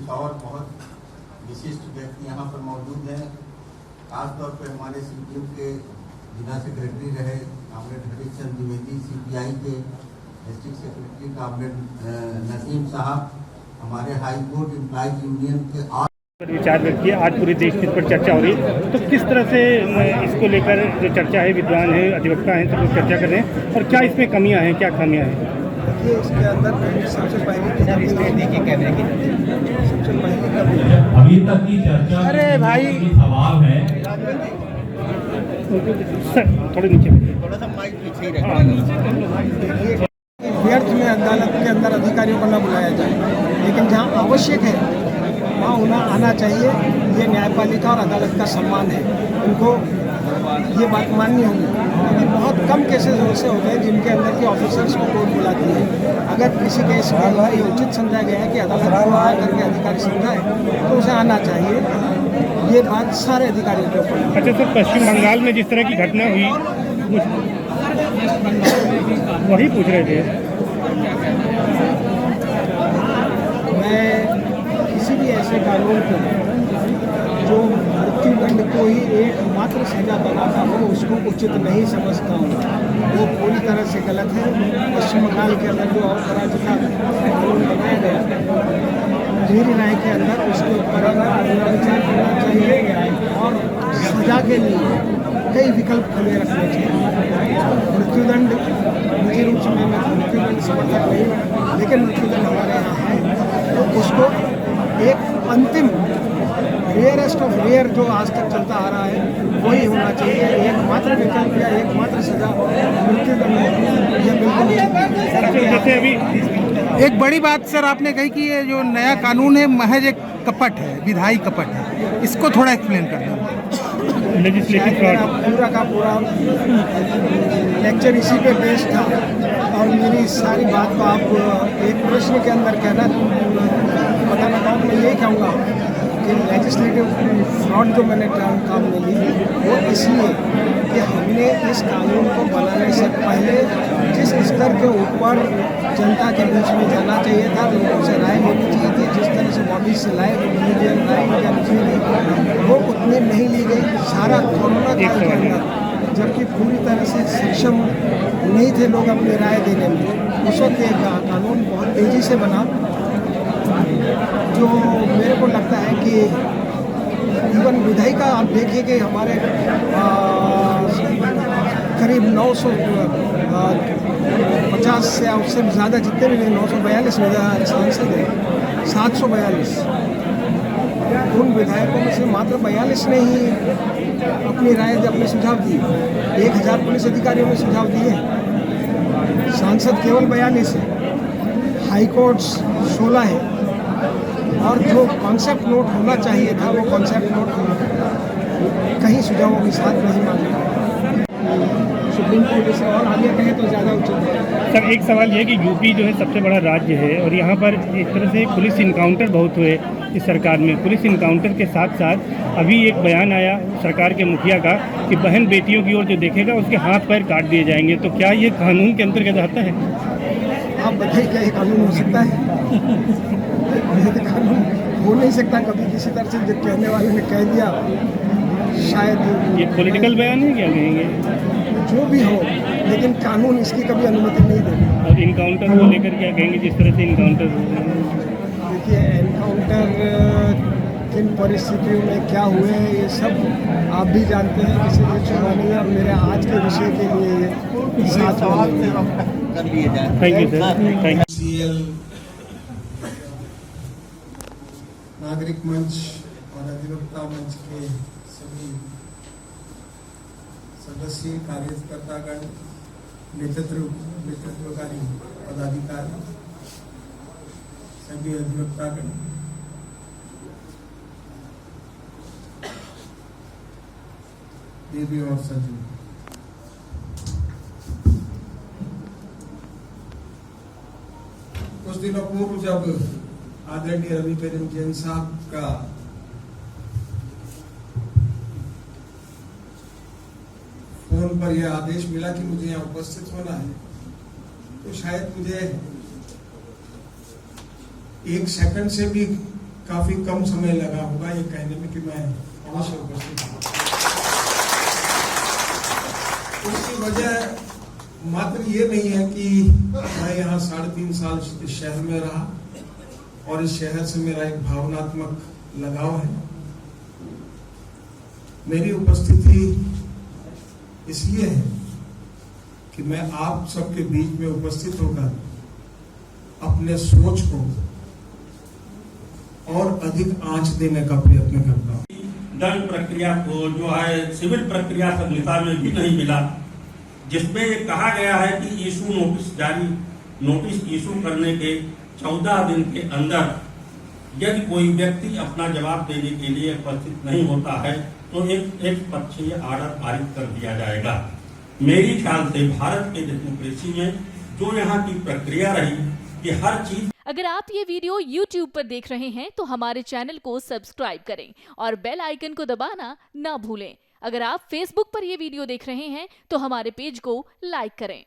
कुछ और बहुत विशिष्ट व्यक्ति यहाँ पर मौजूद हैं। खासतौर पर हमारे सीपीएम के जिला सेक्रेटरी रहे कॉमरेड हरीश चंद्र द्विवेदी, सीपीआई के डिस्ट्रिक्ट सेक्रेटरी कॉमरेड नसीम साहब, हमारे हाई कोर्ट एम्प्लॉइज यूनियन के विचार व्यक्त किया। आज पूरे देश में इस पर चर्चा हो रही है, तो किस तरह से इसको लेकर जो चर्चा है, विद्वान है, अधिवक्ता हैं, सब लोग चर्चा कर रहे हैं, और क्या इसमें कमियां हैं, क्या खामियां हैं? देखिए, इसके अंदर सबसे पहले अभी तक की चर्चा सवाल है सर, थोड़े नीचे, थोड़ा सा माइक पीछे ही रखें। व्यर्थ में अदालत के अंदर अधिकारियों को न बुलाया जाए, लेकिन जहां आवश्यक है वहाँ उन्हें आना चाहिए। ये न्यायपालिका और अदालत का सम्मान है, उनको ये बात माननी होगी। क्योंकि बहुत कम केसेस ऐसे होते हैं जिनके अंदर के ऑफिसर्स को कोर्ट बुलाती है। अगर किसी केस में ये उचित समझा गया है कि अदालत को आकर के अधिकारी समझाए तो उसे आना चाहिए। ये बात सारे अधिकारियों के ऊपर। अच्छा सर, पश्चिम बंगाल में जिस तरह की घटना हुई, वही पूछ रहे थे। मैं किसी भी ऐसे कानून को जो मृत्युदंड को ही एकमात्र सजा बनाता हो उसको उचित नहीं समझता हूँ। वो पूरी तरह से गलत है। पश्चिम बंगाल के अंदर जो अपराधिका कानून बनाया गया मेरी राय के अंदर उसके ऊपर विचार करना चाहिए और सजा के लिए कई विकल्प खुले रखने चाहिए। मृत्युदंड निजी रूप से मैं मृत्युदंड समर्थक नहीं, लेकिन मृत्युदंड हमारे यहाँ है तो उसको एक अंतिम रेयरेस्ट ऑफ रेयर जो आज तक चलता आ रहा है वही होना चाहिए। एकमात्र विकल्प या एकमात्र सजा मृत्युदंड यह बिल्कुल। जैसे अभी एक बड़ी बात सर आपने कही कि ये जो नया कानून है महज एक कपट है, विधायी कपट है, इसको थोड़ा एक्सप्लेन कर दें। लेजिस्लेटिव फ्रॉड पूरा का पूरा लेक्चर इसी पे बेस्ड था और मेरी सारी बात को आप एक प्रश्न के अंदर कहना बताना चाहूँ। मैं यही कहूँगा कि लेजिस्लेटिव फ्रॉड जो मैंने टर्म काम में ली वो इसलिए कि हमने इस कानून को बनाने से पहले जिस स्तर के ऊपर जनता के बीच में जाना चाहिए था, लोगों से राय लेनी चाहिए थी, जिस तरह से बॉडी से राय वो उतनी नहीं ली गई। सारा कोरोना काल के अंदर जबकि पूरी तरह से सक्षम नहीं थे लोग अपनी राय देने में, उस वक्त एक कानून बहुत तेज़ी से बना जो मेरे को लगता है कि इवन विधायी का आप देखिए कि हमारे करीब 950 से उससे ज़्यादा जितने भी 942 सांसद हैं, 742 उन विधायकों में से मात्र 42 ने ही अपनी राय अपने सुझाव दिए। 1000 पुलिस अधिकारियों ने सुझाव दिए, सांसद केवल 42 है, हाई कोर्ट्स 16 है और जो कॉन्सेप्ट नोट होना चाहिए था वो कॉन्सेप्ट नोट कहीं सुझावों के साथ नहीं मांगा। सुप्रीम कोर्ट से और आगे कहें तो ज़्यादा उचित है। सर, एक सवाल ये है कि यूपी जो है सबसे बड़ा राज्य है और यहाँ पर एक तरह से पुलिस इनकाउंटर बहुत हुए इस सरकार में। पुलिस इनकाउंटर के साथ साथ अभी एक बयान आया सरकार के मुखिया का कि बहन बेटियों की ओर जो देखेगा उसके हाथ पैर काट दिए जाएंगे। तो क्या ये कानून के अंतर्गत आता है? आप बताइए क्या ये कानून हो सकता है? कानून हो नहीं सकता। कभी किसी तरह से जो कहने वाले ने कह दिया, शायद ये पॉलिटिकल बयान है, क्या कहेंगे? जो भी हो, लेकिन कानून इसकी कभी अनुमति नहीं देगा। और इनकाउंटर को लेकर क्या कहेंगे, जिस तरह से इनकाउंटर? देखिए, एनकाउंटर किन परिस्थितियों में क्या हुए ये सब आप भी जानते हैं, किसी ने छुपा नहीं है। और मेरे आज के विषय के लिए साथ कर लिए जाए। Thank you sir, thank you. नागरिक मंच और अधिवक्ता मंच के सभी सदस्य, कार्यकर्तागण, नेतृत्वकारी पदाधिकारी, सभी अधिवक्तागण, देवी और सज्जन, कुछ दिनों पूर्व जब आदरणीय रवि पेरेंट जैन साहब का फोन पर यह आदेश मिला कि मुझे यहाँ उपस्थित होना है, तो शायद मुझे एक सेकंड से भी काफी कम समय लगा होगा ये कहने में कि मैं अवश्य उपस्थित हूँ। उसकी वजह मात्र ये नहीं है कि मैं यहाँ 3.5 साल इस शहर में रहा और इस शहर से मेरा एक भावनात्मक लगाव है। मेरी उपस्थिति इसलिए है कि मैं आप सबके बीच में उपस्थित होकर अपने सोच को और अधिक आंच देने का प्रयत्न करता हूँ। दंड प्रक्रिया को जो है सिविल प्रक्रिया संहिता में भी नहीं मिला, जिसमें ये कहा गया है कि नोटिस इशू करने के 14 दिन के अंदर यदि कोई व्यक्ति अपना जवाब देने के लिए उपस्थित नहीं होता है तो एक पक्षीय आर्डर पारित कर दिया जाएगा। मेरी ख्याल से भारत के डेमोक्रेसी में जो यहाँ की प्रक्रिया रही कि हर चीज। अगर आप ये वीडियो YouTube पर देख रहे हैं तो हमारे चैनल को सब्सक्राइब करें और बेल आइकन को दबाना ना भूलें। अगर आप Facebook पर ये वीडियो देख रहे हैं तो हमारे पेज को लाइक करें।